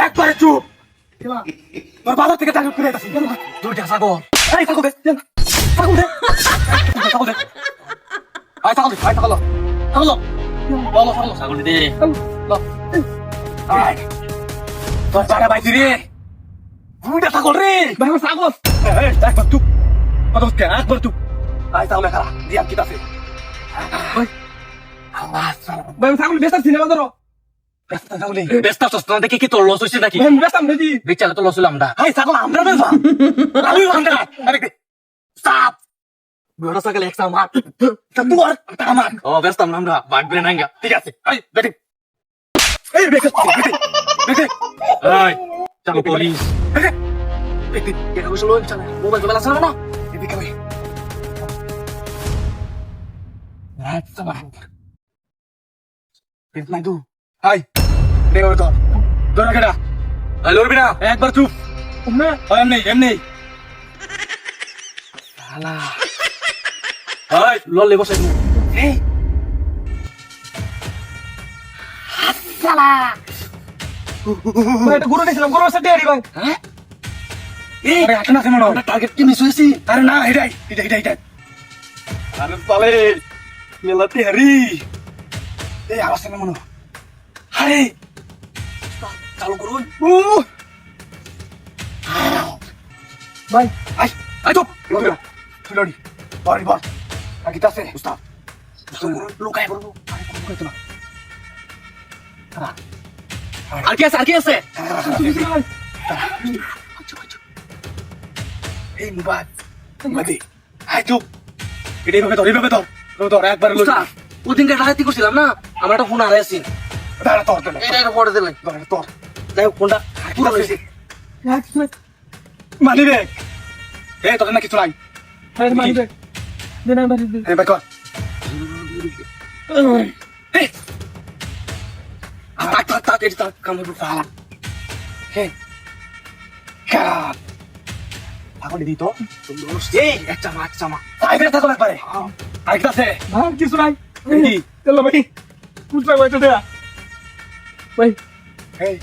একবারে চুপ। তোর বাজার থেকে টাকা করে আসি দুইটা ছাগল। এই ছাগল দে, ছাগল দে, ছাগল দে। আয় ছাগল দে, আয় ছাগল, ছাগল, বলো ছাগল, ছাগল দে। আয়, তোর টাকা পাইছি রে। দুইটা ছাগল রে। ভাই ছাগল। একবার চুপ। কত হচ্ছে? একবার চুপ। আয় ছাগল খারা, দিয়া কি আছে? ভাই ছাগল বেচার সিনেমা ধরো। বেস্তা সস্তা দেখে কি তোর লস হইছে নাকি? বেস্তাম নাকি? বেচালে তো লস হইলাম না। হাই ছাগল আমরা বেচবা। আমি ভাঙা। আরে স্টপ। বড় ছাগল এক সামা। তুই আর আমার। ও বেস্তাম না আমরা বাগবে নাঙ্গা। ঠিক আছে। এই বেটি। এই বেটি। বেটি। এই চালো পুলিশ। বেটি কে কইছো লই চালা। মোবাইল বেলা চালা না। এদিকে কই। রাত সামা। বেট নাই দু। হাই দেখো তো ধরে কেডা আই লড়বি না একবার চুপ এমনি শালা হাই লড়লে বসে এই শালা ভাই এটা গুরু নিছিলাম গুরু সাথে আরি ভাই হ্যাঁ এই আরে আটনা কেমন আমরা টার্গেট কি মিস হইছি আরে না এটাই আরে পালে মেলাতে হারি এই আওয়াজ কেন মনে আরে চালু করুন ভাই আই আই তো লড়ি বল আগে তাছে উস্তাদ লুকায় বলবো আর কি আছে এই মুবাদ মাদি আই তো এইভাবে ধর একবার লড়ি ওদিনকে রাতে করছিলাম না আমার একটা ফোন আরে আছে দাঁড়া তোর এটা পড়ে দিলেন তোর যাই ফোনটা পুরো হয়েছে মানি ব্যাগ এই তোর না কিছু নাই মানি ব্যাগ দেনা মানি ব্যাগ এই ব্যাগ এই তাক এটা কামড় ফালা হে কাপ পাগল দিতো এই একটা মাছ আইবে থাকো একবারে আইতাছে কিছু নাই কি চলো ভাই পুষলা কইতে দেয়া ভাই এই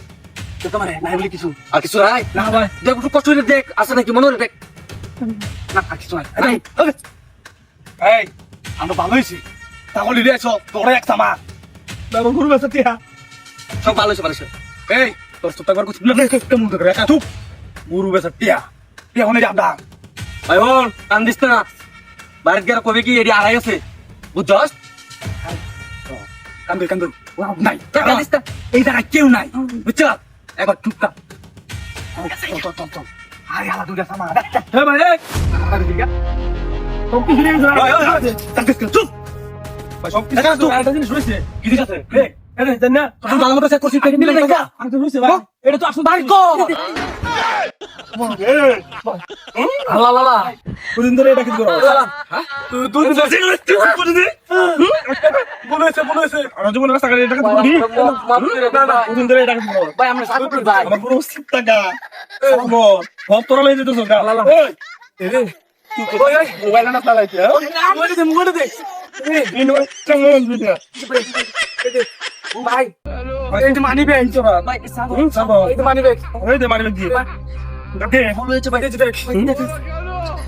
তো তোমারে নাই বলি কিছু আর কিছু নাই না ভাই দেখ একটু কষ্ট করে দেখ আছে নাকি মনে হলে দেখ না আর কিছু নাই এই আমরা ভালো হইছি তাহলে দিয়েছো তোরে একটা মা বাবা গুরু বাসা টিয়া সব ভালো হইছে এই তোর তো একবার কিছু না একটা মুখ করে একা চুপ গুরু বাসা টিয়া হনে যাব না ভাই হন কান দিস না বাইরে গেরা কবে কি এডি আড়াই আছে বুঝছস কান্দু নাই এই জায়গায় কেউ নাই বুঝছ একবার চুপটা আরে আলা দুটা সামা এটা তো আসলে আল্লাহ কোনদিন ধরে এটা কিছু করো বলেছে আমার জীবনে রাস্তা গাড়ি এটা করি কোনদিন ধরে এটা কিছু করো ভাই আমরা সাপোর্ট ভাই আমার পুরো 70 টাকা সব তোরা লই যেতেছ গা এই রে তুই কই মোবাইল না চালাইতে মোবাইল দে এই নো কেমন ভিডিও ভাই এই যে মানি ব্যাগ তোরা ভাই সাবো এই যে মানি ব্যাগ এই যে মানি ব্যাগ দিয়ে ওকে ভালো হয়েছে ভাই দেখ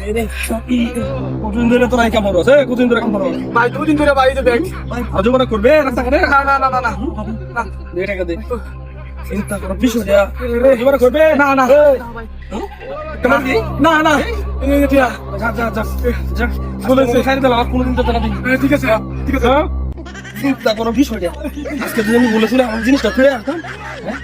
এই রে কতদিন ধরে তোরা কাম করছ কতদিন ধরে কাম করছ ভাই দুদিন ধরে ভাই যে ব্যাগ আজও মনে করবে রাস্তা করে না দে টাকা দে চিন্তা করো বিষয় দিয়া এবার করবে না ভাই তোমার কি না এই যে যা বলেছে খাইতে দাও আর কোনদিন তো টাকা দিই ঠিক আছে চিন্তা করো বিষয় দিয়া আজকে যদি আমি বলেছিলাম জিনিসটা ফিরে আসতাম হ্যাঁ